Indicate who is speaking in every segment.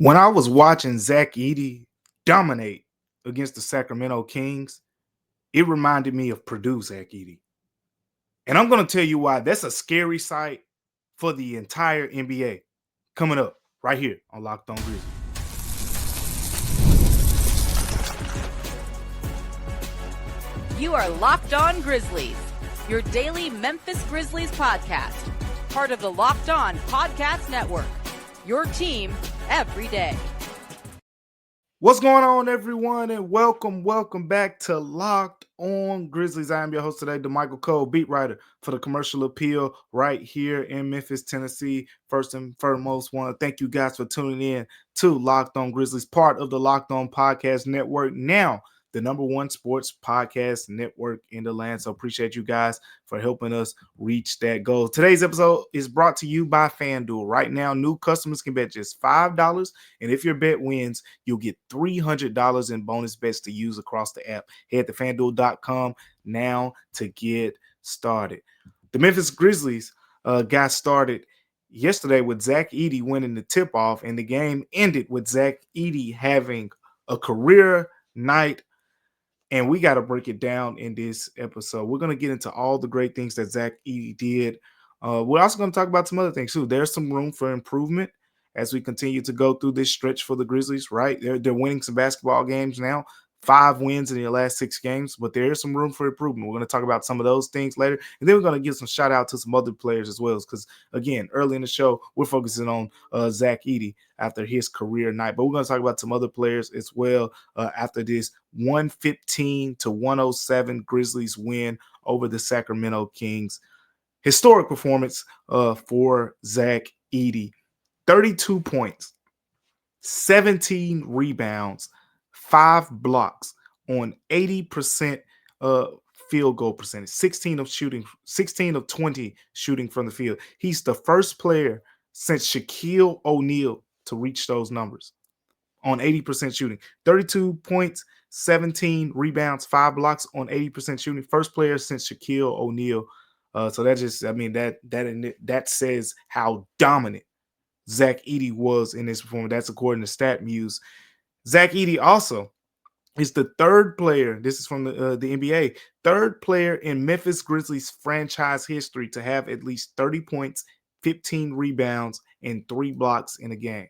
Speaker 1: When I was watching Zach Edey dominate against the Sacramento Kings, it reminded me of Purdue Zach Edey. And I'm going to tell you why that's a scary sight for the entire NBA. Coming up right here on Locked On Grizzlies.
Speaker 2: You are Locked On Grizzlies, your daily Memphis Grizzlies podcast, part of the Locked On Podcast Network, your team every day.
Speaker 1: What's going on, everyone, and welcome back to Locked On Grizzlies. I am your host today, Damichael Cole, beat writer for the Commercial Appeal right here in Memphis, Tennessee. First and foremost, want to thank you guys for tuning in to Locked On Grizzlies, part of the Locked On Podcast Network, now the number one sports podcast network in the land. So appreciate you guys for helping us reach that goal. Today's episode is brought to you by FanDuel. Right now, new customers can bet just $5, and if your bet wins, you'll get $300 in bonus bets to use across the app. Head to FanDuel.com now to get started. The Memphis Grizzlies got started yesterday with Zach Edey winning the tip-off, and the game ended with Zach Edey having a career night. And we got to break it down in this episode. We're going to get into all the great things that Zach Edey did. We're also going to talk about some other things too. There's some room for improvement as we continue to go through this stretch for the Grizzlies, right? They're winning some basketball games now. 5 wins in their last 6 games, but there is some room for improvement. We're going to talk about some of those things later. And then we're going to give some shout out to some other players as well. Because, again, early in the show, we're focusing on Zach Edey after his career night. But we're going to talk about some other players as well after this 115-107 Grizzlies win over the Sacramento Kings. Historic performance for Zach Edey. 32 points, 17 rebounds, 5 blocks on 80% field goal percentage, 16 of 20 shooting from the field. He's the first player since Shaquille O'Neal to reach those numbers on 80% shooting. 32 points, 17 rebounds, 5 blocks on 80% shooting. First player since Shaquille O'Neal. So that just, I mean, that says how dominant Zach Edey was in this performance. That's according to StatMuse. Zach Edey also is the third player, this is from the NBA, third player in Memphis Grizzlies franchise history to have at least 30 points, 15 rebounds, and 3 blocks in a game.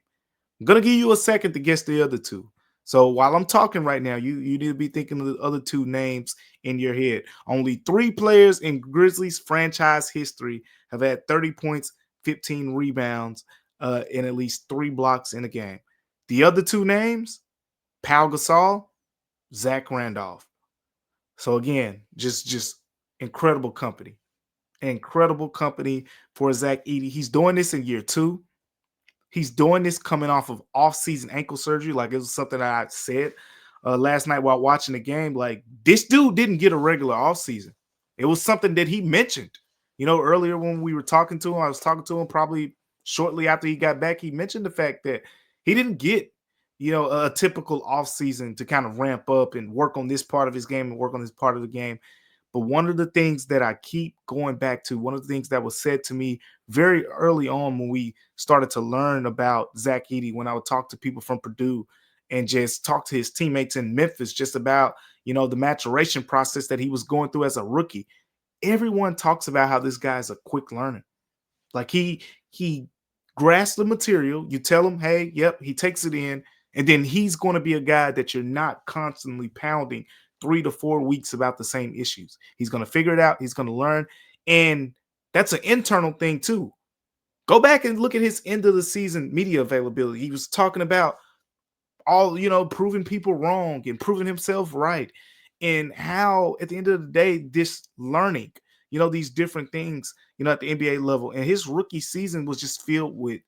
Speaker 1: I'm going to give you a second to guess the other two. So while I'm talking right now, you need to be thinking of the other 2 names in your head. Only 3 players in Grizzlies franchise history have had 30 points, 15 rebounds, and at least 3 blocks in a game. The other 2 names, Pau Gasol, Zach Randolph. So again, just incredible company. Incredible company for Zach Edey. He's doing this in year 2. He's doing this coming off of off-season ankle surgery. Like, it was something that I said last night while watching the game. Like, this dude didn't get a regular off-season. It was something that he mentioned. You know, earlier when we were talking to him, I was talking to him probably shortly after he got back. He mentioned the fact that he didn't get, a typical offseason to kind of ramp up and work on this part of his game and work on this part of the game. But one of the things that I keep going back to, one of the things that was said to me very early on when we started to learn about Zach Edey, when I would talk to people from Purdue and just talk to his teammates in Memphis just about, the maturation process that he was going through as a rookie. Everyone talks about how this guy is a quick learner. Like, he grasps the material. You tell him, hey, yep, he takes it in. And then he's going to be a guy that you're not constantly pounding 3 to 4 weeks about the same issues. He's going to figure it out. He's going to learn. And that's an internal thing too. Go back and look at his end of the season media availability. He was talking about all, proving people wrong and proving himself right. And how at the end of the day, this learning, these different things, at the NBA level. And his rookie season was just filled with,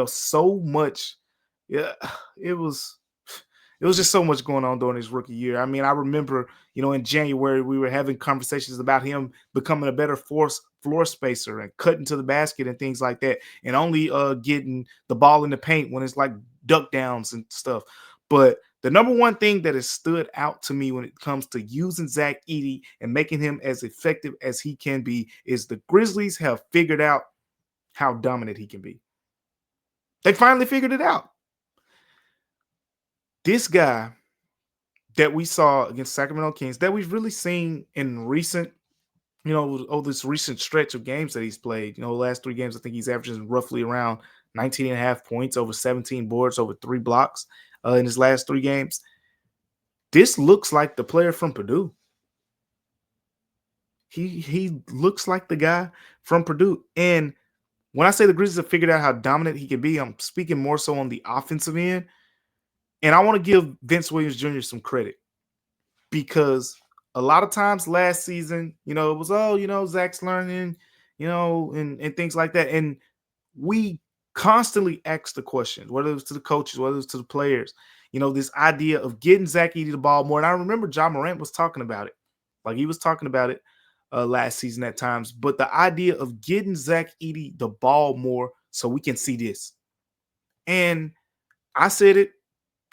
Speaker 1: so much. Yeah, it was just so much going on during his rookie year. I mean, I remember, in January, we were having conversations about him becoming a better floor spacer and cutting to the basket and things like that, and only getting the ball in the paint when it's like duck downs and stuff. But the number one thing that has stood out to me when it comes to using Zach Edey and making him as effective as he can be is the Grizzlies have figured out how dominant he can be. They finally figured it out. This guy that we saw against Sacramento Kings, that we've really seen in recent, over this recent stretch of games that he's played. The last 3 games, I think he's averaging roughly around 19 and a half points, over 17 boards, over 3 blocks in his last 3 games. This looks like the player from Purdue. He looks like the guy from Purdue. And when I say the Grizzlies have figured out how dominant he can be, I'm speaking more so on the offensive end. And I want to give Vince Williams Jr. some credit, because a lot of times last season, it was, Zach's learning, and things like that. And we constantly ask the questions, whether it was to the coaches, whether it was to the players, this idea of getting Zach Edey the ball more. And I remember Morant was talking about it. Like, he was talking about it last season at times. But the idea of getting Zach Edey the ball more so we can see this. And I said it,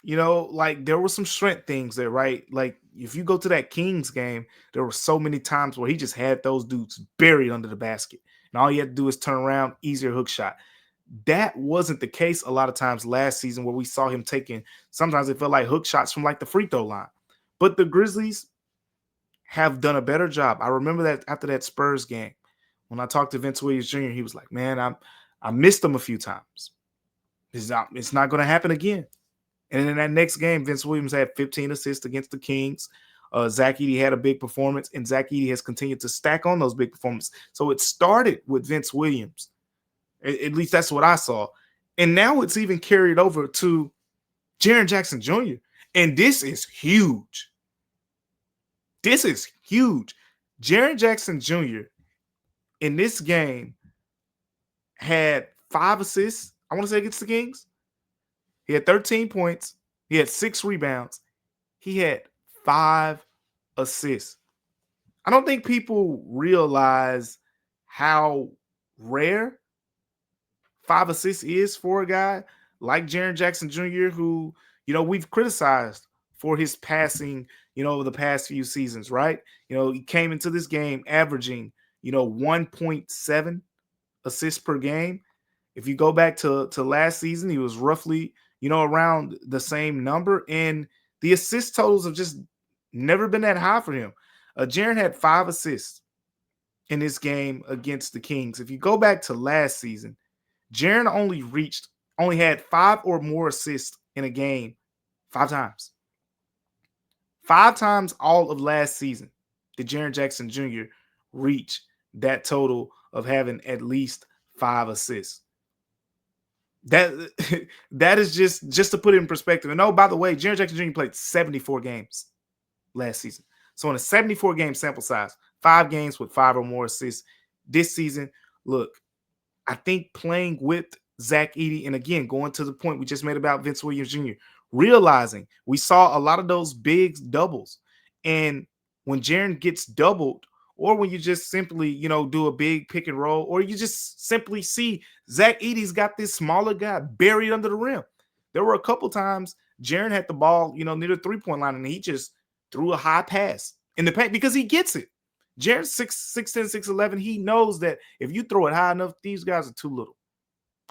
Speaker 1: like, there were some strength things there, right? Like, if you go to that Kings game, there were so many times where he just had those dudes buried under the basket. And all you had to do is turn around, easier hook shot. That wasn't the case a lot of times last season, where we saw him taking, sometimes it felt like hook shots from like the free throw line. But the Grizzlies have done a better job. I remember that after that Spurs game, when I talked to Vince Williams Jr., he was like, man, I missed him a few times. It's not going to happen again. And in that next game, Vince Williams had 15 assists against the Kings. Zach Edey had a big performance, and Zach Edey has continued to stack on those big performances. So it started with Vince Williams. At least that's what I saw. And now it's even carried over to Jaren Jackson Jr. And this is huge. This is huge. Jaren Jackson Jr. in this game had 5 assists, I want to say, against the Kings. He had 13 points. He had 6 rebounds. He had 5 assists. I don't think people realize how rare 5 assists is for a guy like Jaren Jackson Jr., who, we've criticized for his passing, over the past few seasons, right? He came into this game averaging, 1.7 assists per game. If you go back to last season, he was roughly, around the same number. And the assist totals have just never been that high for him. Jaren had 5 assists in this game against the Kings. If you go back to last season, Jaren only had 5 or more assists in a game 5 times. 5 times all of last season did Jaren Jackson Jr. reach that total of having at least 5 assists. That is just to put it in perspective. And by the way, Jaren Jackson Jr. played 74 games last season. So in a 74-game sample size, 5 games with 5 or more assists this season. Look, I think playing with Zach Edey, and again, going to the point we just made about Vince Williams Jr., realizing we saw a lot of those big doubles. And when Jaren gets doubled, or when you just simply, do a big pick and roll, or you just simply see Zach Edey's got this smaller guy buried under the rim. There were a couple times Jaren had the ball, near the 3-point line, and he just threw a high pass in the paint because he gets it. Jaren's 6'10", 6'11". He knows that if you throw it high enough, these guys are too little.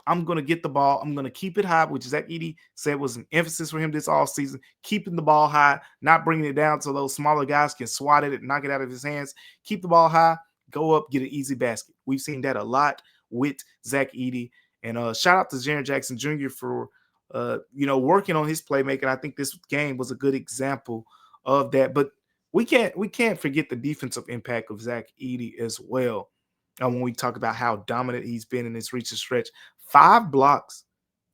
Speaker 1: I'm going to get the ball. I'm going to keep it high, which Zach Edey said was an emphasis for him this offseason, keeping the ball high, not bringing it down so those smaller guys can swat at it, knock it out of his hands. Keep the ball high, go up, get an easy basket. We've seen that a lot with Zach Edey. And shout out to Jaren Jackson Jr. for, working on his playmaking. I think this game was a good example of that. But we can't forget the defensive impact of Zach Edey as well. When we talk about how dominant he's been in this recent stretch. 5 blocks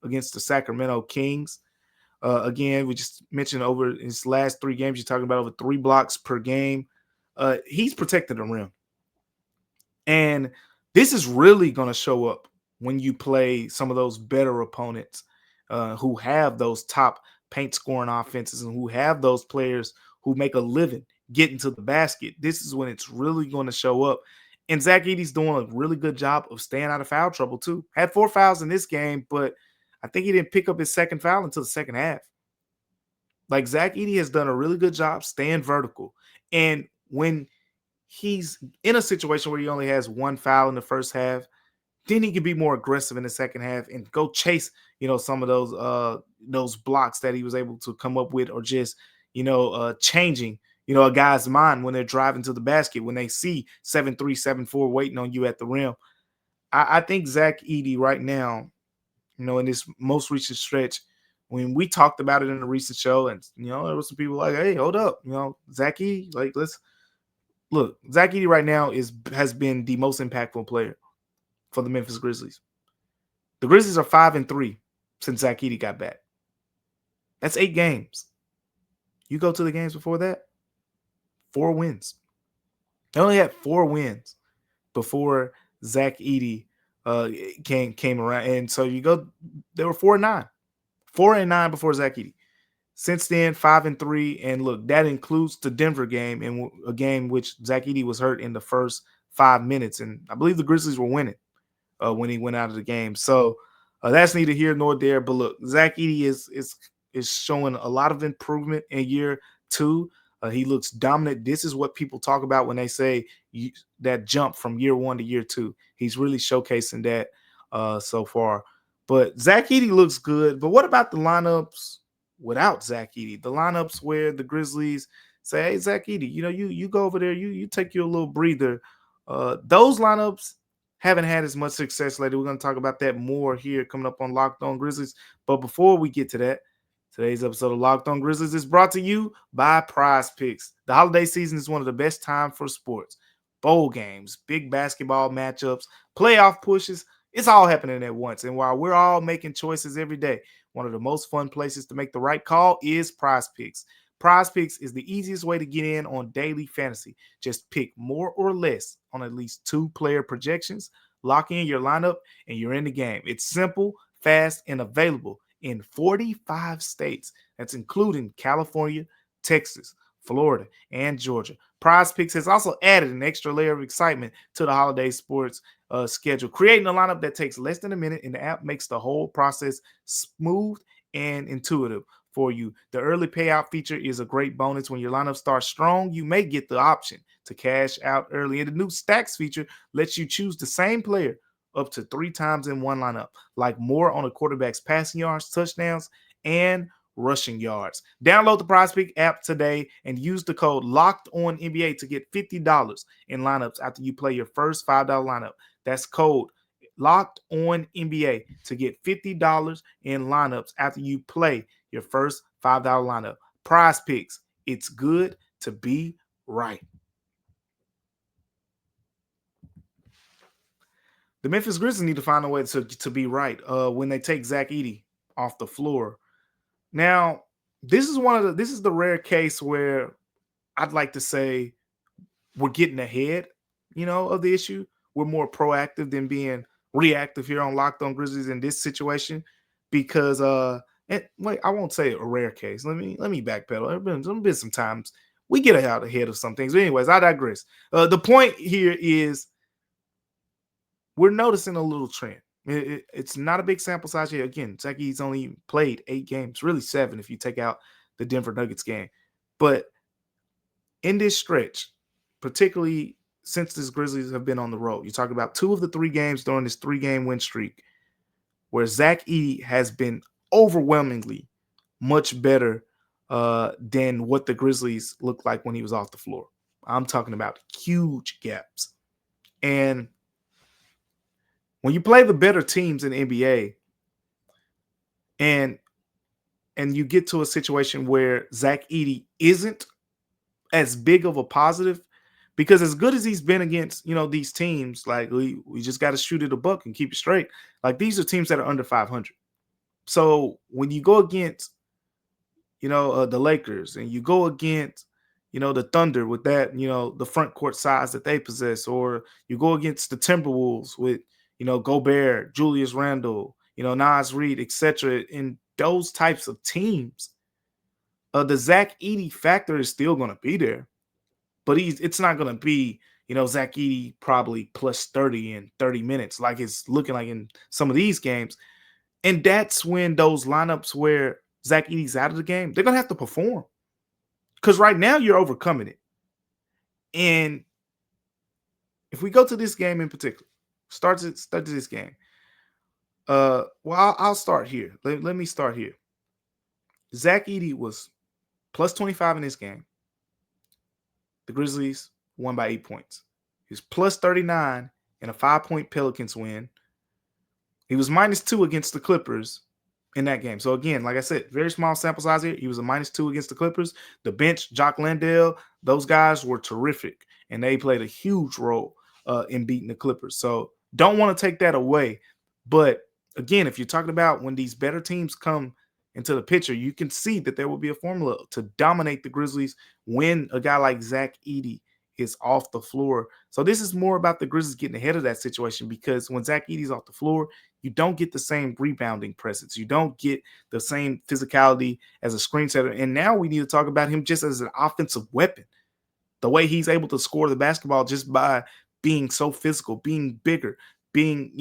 Speaker 1: against the Sacramento Kings. Again, we just mentioned over his last 3 games, you're talking about over 3 blocks per game. He's protected the rim. And this is really going to show up when you play some of those better opponents who have those top paint scoring offenses and who have those players who make a living getting to the basket. This is when it's really going to show up. And Zach Edey's doing a really good job of staying out of foul trouble, too. Had 4 fouls in this game, but I think he didn't pick up his second foul until the second half. Like, Zach Edey has done a really good job staying vertical. And when he's in a situation where he only has 1 foul in the first half, then he can be more aggressive in the second half and go chase, some of those blocks that he was able to come up with, or just, changing, a guy's mind when they're driving to the basket, when they see 7-3, 7-4 waiting on you at the rim. I think Zach Edey right now, in this most recent stretch, when we talked about it in a recent show, and, there was some people like, hey, hold up, Zach Edey, like, let's look, Zach Edey right now has been the most impactful player for the Memphis Grizzlies. The Grizzlies are 5-3 since Zach Edey got back. That's 8 games. You go to the games before that, 4 wins. They only had 4 wins before Zach Edey came around. And so they were 4-9. 4-9 before Zach Edey. Since then, 5-3. And look, that includes the Denver game, and a game which Zach Edey was hurt in the first 5 minutes. And I believe the Grizzlies were winning when he went out of the game. So that's neither here nor there. But look, Zach Edey is showing a lot of improvement in year 2. He looks dominant. This is what people talk about when they say that jump from year 1 to year 2. He's really showcasing that so far. But Zach Edey looks good. But what about the lineups without Zach Edey? The lineups where the Grizzlies say, hey, Zach Edey, you go over there, you take your little breather. Those lineups haven't had as much success lately. We're going to talk about that more here coming up on Locked On Grizzlies. But before we get to that, today's episode of Locked On Grizzlies is brought to you by PrizePicks. The holiday season is one of the best times for sports. Bowl games, big basketball matchups, playoff pushes. It's all happening at once. And while we're all making choices every day, one of the most fun places to make the right call is PrizePicks. PrizePicks is the easiest way to get in on daily fantasy. Just pick more or less on at least 2 player projections, lock in your lineup, and you're in the game. It's simple, fast, and available in 45 states. That's including California, Texas, Florida, and Georgia. PrizePicks has also added an extra layer of excitement to the holiday sports schedule, creating a lineup that takes less than a minute, and the app makes the whole process smooth and intuitive for you. The early payout feature is a great bonus. When your lineup starts strong, you may get the option to cash out early. And the new stacks feature lets you choose the same player up to 3 times in one lineup, like more on a quarterback's passing yards, touchdowns, and rushing yards. Download the PrizePicks app today and use the code LOCKEDONNBA to get $50 in lineups after you play your first $5 lineup. That's code LOCKEDONNBA to get $50 in lineups after you play your first $5 lineup. PrizePicks, it's good to be right. The Memphis Grizzlies need to find a way to be right when they take Zach Edey off the floor. Now, this is the rare case where I'd like to say we're getting ahead, of the issue. We're more proactive than being reactive here on Locked On Grizzlies in this situation, because I won't say a rare case. Let me backpedal. There's been some times we get out ahead of some things. But anyways, I digress. The point here is we're noticing a little trend. It's not a big sample size here. Again, Zach Edey's only played 8 games, really 7 if you take out the Denver Nuggets game. But in this stretch, particularly since the Grizzlies have been on the road, you talk about 2 of the 3 games during this 3-game win streak where Zach Edey has been overwhelmingly much better than what the Grizzlies looked like when he was off the floor. I'm talking about huge gaps. And when you play the better teams in the NBA and you get to a situation where Zach Edey isn't as big of a positive, because as good as he's been against, these teams, like we just got to shoot it a buck and keep it straight. Like, these are teams that are under 500. So when you go against, the Lakers, and you go against, the Thunder with that, the front court size that they possess, or you go against the Timberwolves with, Gobert, Julius Randle, Naz Reid, etc. In those types of teams, the Zach Edey factor is still going to be there, but it's not going to be, Zach Edey probably plus 30 in 30 minutes like it's looking like in some of these games. And that's when those lineups where Zach Edey's out of the game, they're going to have to perform, because right now you're overcoming it. And if we go to this game in particular, Start to this game. Well, I'll start here. Let me start here. Zach Edey was plus 25 in this game. The Grizzlies won by 8 points. He was plus 39 in a 5-point Pelicans win. He was minus 2 against the Clippers in that game. So again, like I said, very small sample size here. He was a minus 2 against the Clippers. The bench, Jock Landale, those guys were terrific, and they played a huge role in beating the Clippers. So don't want to take that away. But again, if you're talking about when these better teams come into the picture, you can see that there will be a formula to dominate the Grizzlies when a guy like Zach Edey is off the floor. So this is more about the Grizzlies getting ahead of that situation, because when Zach Edey's off the floor, you don't get the same rebounding presence. You don't get the same physicality as a screen setter. And now we need to talk about him just as an offensive weapon. The way he's able to score the basketball just by being so physical, being bigger, being,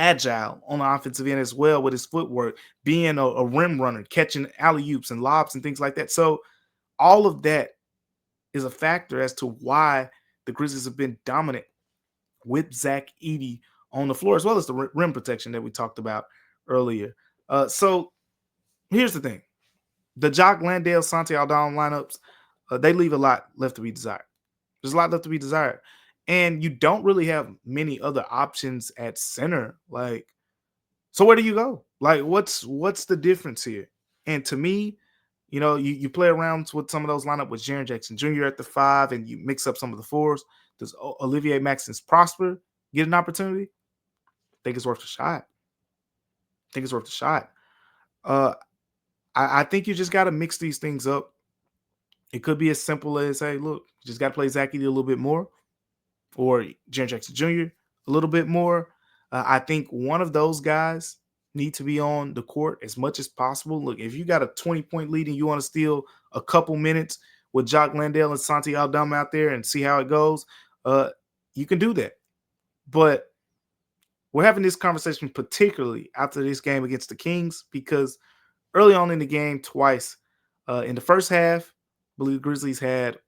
Speaker 1: agile on the offensive end as well with his footwork, being a rim runner, catching alley-oops and lobs and things like that. So all of that is a factor as to why the Grizzlies have been dominant with Zach Edey on the floor, as well as the rim protection that we talked about earlier. So here's the thing. The Jock Landale, Santi Aldama lineups, they leave a lot left to be desired. There's a lot left to be desired. And you don't really have many other options at center. So where do you go? What's the difference here? And to me, you play around with some of those lineup with Jaren Jackson Jr. at the 5, and you mix up some of the 4s. Does Olivier Maxence Prosper get an opportunity? I think it's worth a shot. I think you just got to mix these things up. It could be as simple as, hey, look, you just got to play Zach Edey a little bit more, or Jaren Jackson Jr. a little bit more. I think one of those guys need to be on the court as much as possible. Look, if you got a 20-point lead and you want to steal a couple minutes with Jock Landale and Santi Aldama out there and see how it goes, you can do that. But we're having this conversation particularly after this game against the Kings, because early on in the game, twice in the first half, I believe the Grizzlies had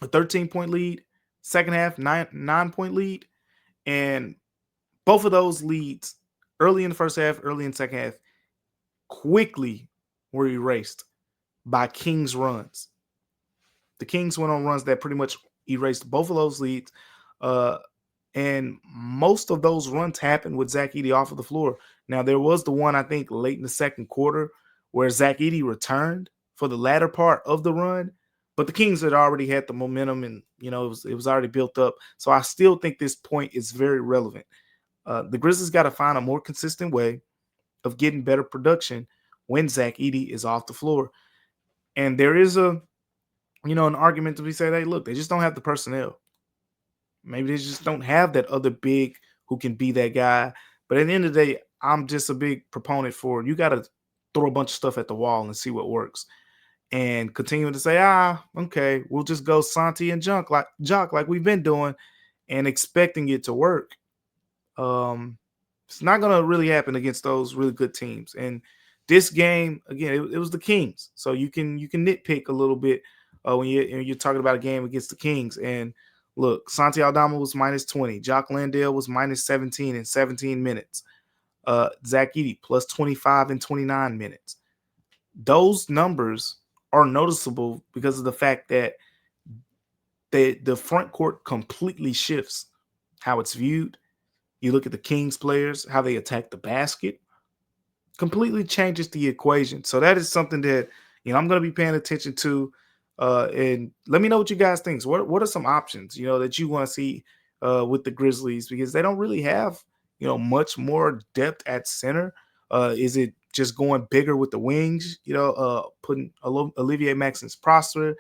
Speaker 1: a 13-point lead. Second half, 9-point lead. And both of those leads, early in the first half, early in the second half, quickly were erased by Kings runs. The Kings went on runs that pretty much erased both of those leads. And most of those runs happened with Zach Edey off of the floor. Now, there was the one, I think, late in the second quarter where Zach Edey returned for the latter part of the run. But the Kings had already had the momentum, and it was already built up. So I still think this point is very relevant. The Grizzlies got to find a more consistent way of getting better production when Zach Edey is off the floor. And there is an argument to be said, hey, look, they just don't have the personnel. Maybe they just don't have that other big who can be that guy. But at the end of the day, I'm just a big proponent for you got to throw a bunch of stuff at the wall and see what works. And continuing to say, okay, we'll just go Santi and Jock like we've been doing and expecting it to work. It's not going to really happen against those really good teams. And this game, again, it was the Kings. So you can nitpick a little bit when you're talking about a game against the Kings. And look, Santi Aldama was minus 20. Jock Landale was minus 17 in 17 minutes. Zach Edey plus 25 in 29 minutes. Those numbers are noticeable because of the fact that the front court completely shifts how it's viewed. You look at the Kings players, how they attack the basket, completely changes the equation. So that is something that I'm going to be paying attention to. And let me know what you guys think. So what are some options that you want to see with the Grizzlies, because they don't really have much more depth at center. Is it just going bigger with the wings, putting Olivier Maxence Prosper,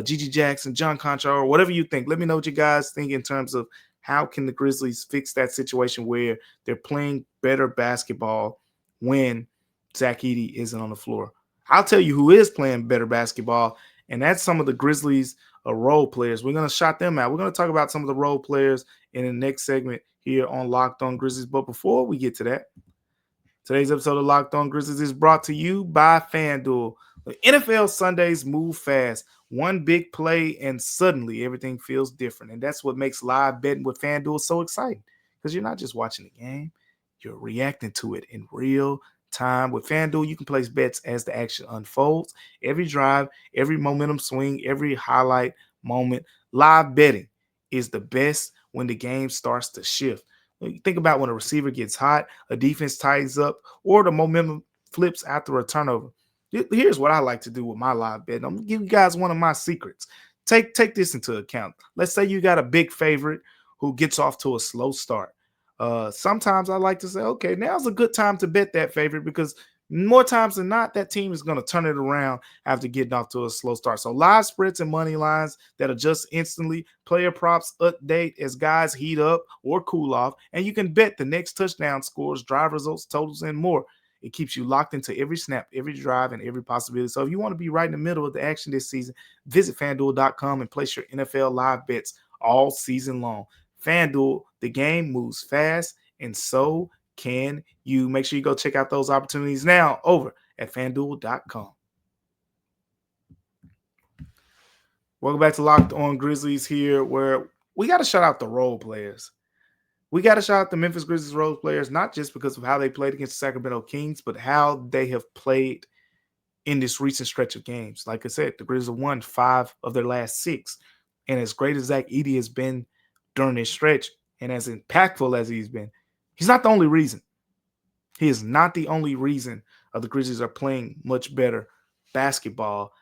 Speaker 1: Gigi Jackson, John Concha, or whatever you think? Let me know what you guys think in terms of how can the Grizzlies fix that situation where they're playing better basketball when Zach Edey isn't on the floor. I'll tell you who is playing better basketball, and that's some of the Grizzlies role players. We're going to shout them out. We're going to talk about some of the role players in the next segment here on Locked On Grizzlies. But before we get to that, today's episode of Locked On Grizzlies is brought to you by FanDuel. The NFL Sundays move fast. One big play, and suddenly everything feels different. And that's what makes live betting with FanDuel so exciting. because you're not just watching the game, you're reacting to it in real time. With FanDuel, you can place bets as the action unfolds. Every drive, every momentum swing, every highlight moment. Live betting is the best when the game starts to shift. Think about when a receiver gets hot, a defense tightens up, or the momentum flips after a turnover. Here's what I like to do with my live betting. I'm gonna give you guys one of my secrets. Take this into account. Let's say you got a big favorite who gets off to a slow start. Sometimes I like to say, okay, now's a good time to bet that favorite, because more times than not, that team is going to turn it around after getting off to a slow start. So live spreads and money lines that adjust instantly, player props update as guys heat up or cool off, and you can bet the next touchdown scores, drive results, totals, and more. It keeps you locked into every snap, every drive, and every possibility. So if you want to be right in the middle of the action this season, visit FanDuel.com and place your NFL live bets all season long. FanDuel, the game moves fast, and so can you. Make sure you go check out those opportunities now over at FanDuel.com. Welcome back to Locked On Grizzlies here, where we got to shout out the role players. We got to shout out the Memphis Grizzlies role players, not just because of how they played against the Sacramento Kings, but how they have played in this recent stretch of games. Like I said, the Grizzlies have won 5 of their last 6. And as great as Zach Edey has been during this stretch, and as impactful as he's been, he's not the only reason. He is not the only reason the Grizzlies are playing much better basketball.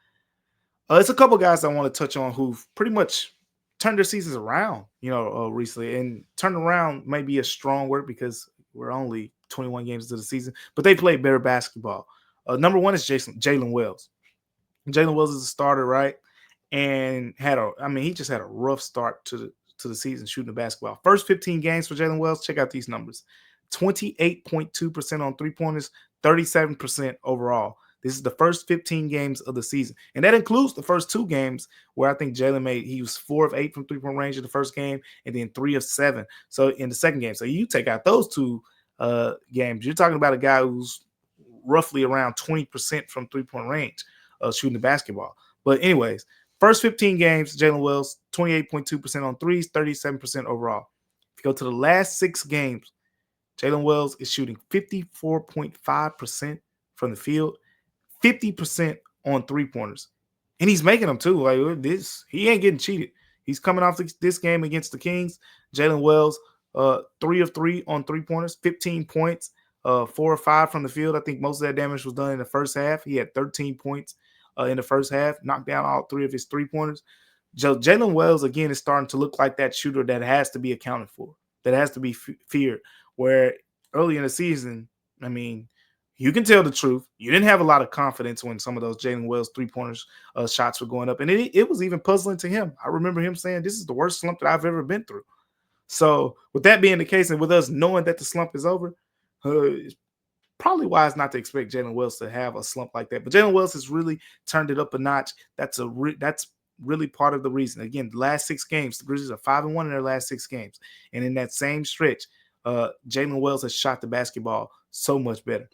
Speaker 1: It's a couple guys I want to touch on who've pretty much turned their seasons around, recently. And turn around may be a strong word because we're only 21 games into the season, but they played better basketball. Number one is Jalen Wells. Jalen Wells is a starter, right? And he just had a rough start to the season shooting the basketball. First 15 games for Jalen Wells, check out these numbers. 28.2% on three-pointers, 37% overall. This is the first 15 games of the season. And that includes the first 2 games where I think Jalen he was 4 of 8 from three-point range in the first game and then 3 of 7. So in the second game. So you take out those 2 games, you're talking about a guy who's roughly around 20% from three-point range shooting the basketball. But anyways, first 15 games, Jalen Wells, 28.2% on threes, 37% overall. If you go to the last 6 games, Jalen Wells is shooting 54.5% from the field, 50% on three-pointers. And he's making them too. Like this, he ain't getting cheated. He's coming off this game against the Kings. Jalen Wells, 3 of 3 on three-pointers, 15 points, 4 or 5 from the field. I think most of that damage was done in the first half. He had 13 points in the first half, knocked down all 3 of his three-pointers. Jalen Wells, again, is starting to look like that shooter that has to be accounted for, that has to be feared. Where early in the season, you can tell the truth. You didn't have a lot of confidence when some of those Jalen Wells three-pointers shots were going up. And it was even puzzling to him. I remember him saying, this is the worst slump that I've ever been through. So with that being the case, and with us knowing that the slump is over, it's probably wise not to expect Jalen Wells to have a slump like that. But Jalen Wells has really turned it up a notch. That's really part of the reason. Again, the last 6 games, the Grizzlies are 5-1 in their last 6 games. And in that same stretch, Jalen Wells has shot the basketball so much better.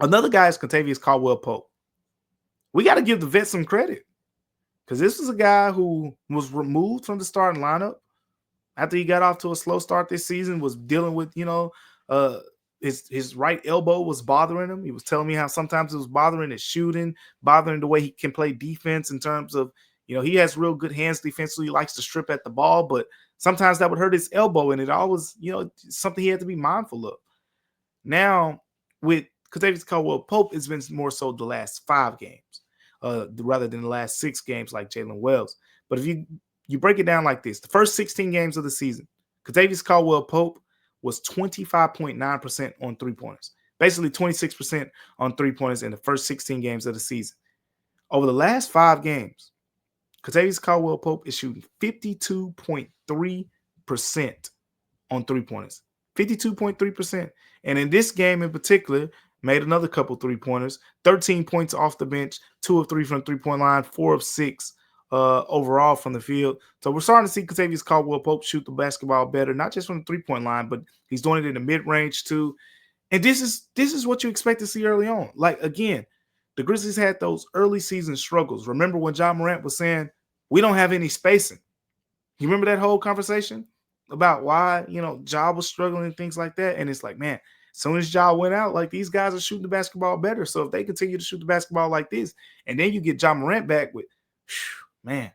Speaker 1: Another guy is Kentavious Caldwell-Pope. We got to give the vet some credit, because this was a guy who was removed from the starting lineup after he got off to a slow start this season, was dealing with, his right elbow was bothering him. He was telling me how sometimes it was bothering his shooting, bothering the way he can play defense in terms of, he has real good hands defensively. He likes to strip at the ball, but sometimes that would hurt his elbow, and it always, something he had to be mindful of. Now, with Kentavious Caldwell-Pope, it's been more so the last 5 games rather than the last 6 games like Jalen Wells. But if you break it down like this, the first 16 games of the season, Kentavious Caldwell-Pope was 25.9% on three-pointers, basically 26% on three-pointers in the first 16 games of the season. Over the last 5 games, Kentavious Caldwell-Pope is shooting 52.3% on three-pointers. 52.3%. And in this game in particular, made another couple three-pointers, 13 points off the bench, 2 of 3 from the three-point line, 4 of 6 overall from the field. So we're starting to see Kentavious Caldwell-Pope shoot the basketball better, not just from the three-point line, but he's doing it in the mid-range too. And this is what you expect to see early on. Like, again, the Grizzlies had those early season struggles. Remember when Morant was saying, we don't have any spacing? You remember that whole conversation? about why, Ja was struggling and things like that. And it's like, man, as soon as Ja went out, like these guys are shooting the basketball better. So if they continue to shoot the basketball like this, and then you get Ja Morant back with, man,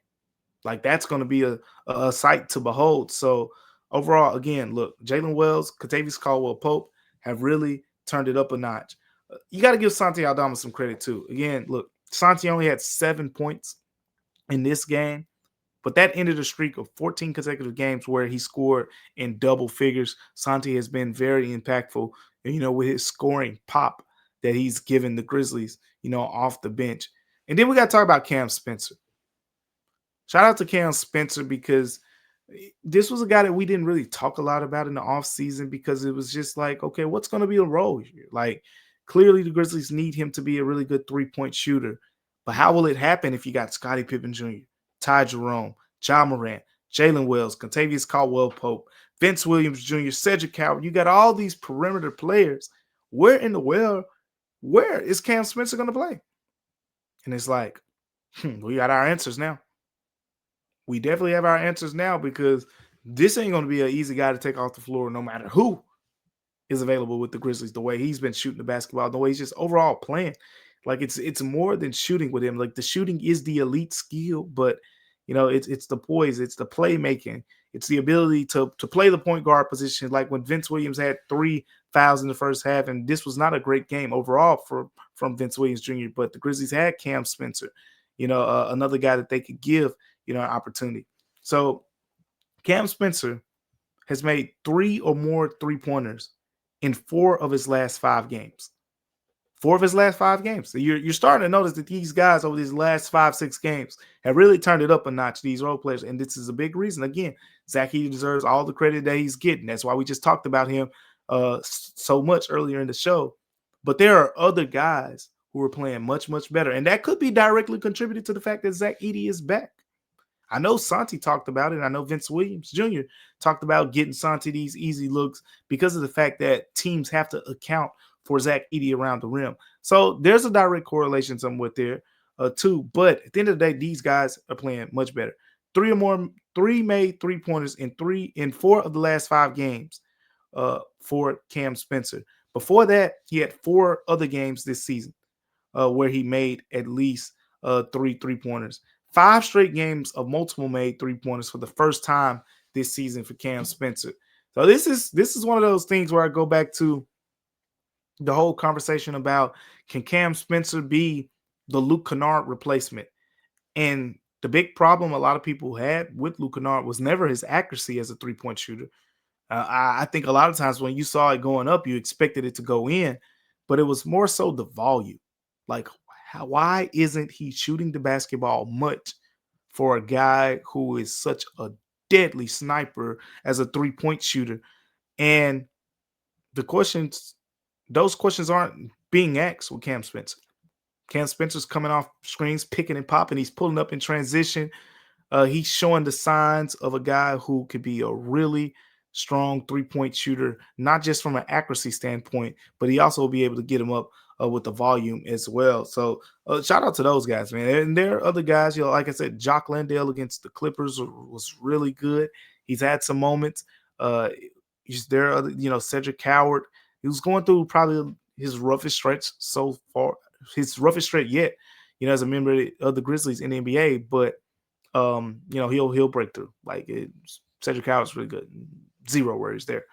Speaker 1: like that's going to be a sight to behold. So overall, again, look, Jalen Wells, Kentavious Caldwell-Pope have really turned it up a notch. You got to give Santi Aldama some credit too. Again, look, Santi only had 7 points in this game, but that ended a streak of 14 consecutive games where he scored in double figures. Santi has been very impactful, with his scoring pop that he's given the Grizzlies, off the bench. And then we got to talk about Cam Spencer. Shout out to Cam Spencer because this was a guy that we didn't really talk a lot about in the offseason because it was just like, okay, what's going to be a role here? Like, clearly the Grizzlies need him to be a really good three-point shooter. But how will it happen if you got Scottie Pippen Jr., Ty Jerome, Ja Morant, Jalen Wells, Kentavious Caldwell-Pope, Vince Williams Jr., Cedric Howard? You got all these perimeter players. Where in the world, where is Cam Spencer going to play? And it's like, we got our answers now. We definitely have our answers now because this ain't going to be an easy guy to take off the floor no matter who is available with the Grizzlies, the way he's been shooting the basketball, the way he's just overall playing. Like it's more than shooting with him. Like the shooting is the elite skill, but it's the poise, it's the playmaking, it's the ability to play the point guard position. Like when Vince Williams had 3 fouls in the first half, and this was not a great game overall from Vince Williams Jr., but the Grizzlies had Cam Spencer, another guy that they could give an opportunity. So Cam Spencer has made 3 or more three-pointers in 4 of his last 5 games. 4 of his last 5 games. So you're starting to notice that these guys over these last 5-6 games have really turned it up a notch, these role players. And this is a big reason. Again, Zach Edey deserves all the credit that he's getting. That's why we just talked about him so much earlier in the show. But there are other guys who are playing much, much better. And that could be directly contributed to the fact that Zach Edey is back. I know Santi talked about it. I know Vince Williams Jr. talked about getting Santi these easy looks because of the fact that teams have to account for Zach Edey around the rim. So there's a direct correlation somewhat there too. But at the end of the day, these guys are playing much better. 3 made three-pointers in 4 of the last 5 games for Cam Spencer. Before that, he had 4 other games this season where he made at least 3 three-pointers. 5 straight games of multiple made three-pointers for the first time this season for Cam Spencer. So this is one of those things where I go back to the whole conversation about, can Cam Spencer be the Luke Kennard replacement? And the big problem a lot of people had with Luke Kennard was never his accuracy as a three-point shooter. I think a lot of times when you saw it going up, you expected it to go in, but it was more so the volume. Like, why isn't he shooting the basketball much for a guy who is such a deadly sniper as a three-point shooter? And those questions aren't being asked with Cam Spencer. Cam Spencer's coming off screens, picking and popping. He's pulling up in transition. He's showing the signs of a guy who could be a really strong three-point shooter, not just from an accuracy standpoint, but he also will be able to get him up with the volume as well. So shout out to those guys, man. And there are other guys, like I said, Jock Landale against the Clippers was really good. He's had some moments. There are other, Cedric Howard. He was going through probably his roughest stretch so far, his roughest stretch yet, as a member of the Grizzlies in the NBA. But he'll break through. Cedric Howard's really good. 0 worries there.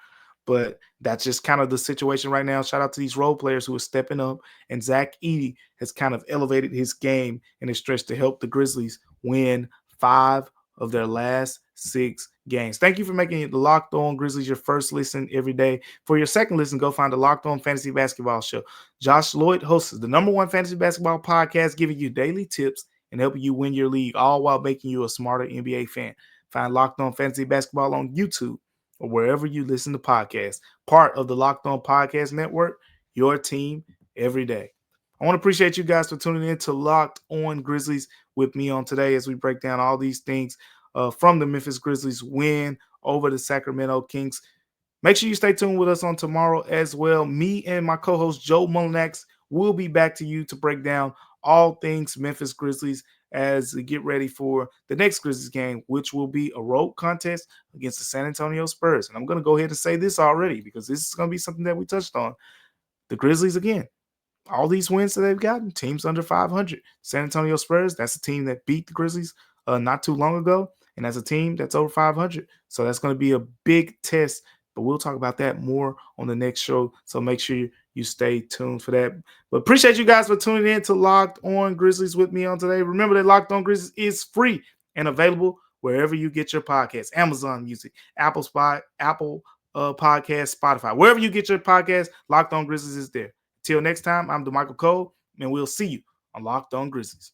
Speaker 1: But that's just kind of the situation right now. Shout out to these role players who are stepping up. And Zach Edey has kind of elevated his game in a stretch to help the Grizzlies win 5 of their last 6 games. Thank you for making the Locked On Grizzlies your first listen every day. For your second listen, go find the Locked On Fantasy Basketball Show. Josh Lloyd hosts the #1 fantasy basketball podcast, giving you daily tips and helping you win your league, all while making you a smarter NBA fan. Find Locked On Fantasy Basketball on YouTube or wherever you listen to podcasts. Part of the Locked On Podcast Network, your team every day. I want to appreciate you guys for tuning in to Locked On Grizzlies with me on today as we break down all these things from the Memphis Grizzlies win over the Sacramento Kings. Make sure you stay tuned with us on tomorrow as well. Me and my co-host Joe Mullinax will be back to you to break down all things Memphis Grizzlies as we get ready for the next Grizzlies game, which will be a road contest against the San Antonio Spurs. And I'm going to go ahead and say this already because this is going to be something that we touched on. The Grizzlies, again, all these wins that they've gotten, teams under 500. San Antonio Spurs, that's a team that beat the Grizzlies not too long ago, and that's a team that's over 500. So that's going to be a big test, but we'll talk about that more on the next show. So make sure you stay tuned for that. But appreciate you guys for tuning in to Locked On Grizzlies with me on today. Remember that Locked On Grizzlies is free and available wherever you get your podcasts. Amazon Music, Apple Podcast, Spotify. Wherever you get your podcast, Locked On Grizzlies is there. Till next time, I'm Damichael Cole, and we'll see you on Locked On Grizzlies.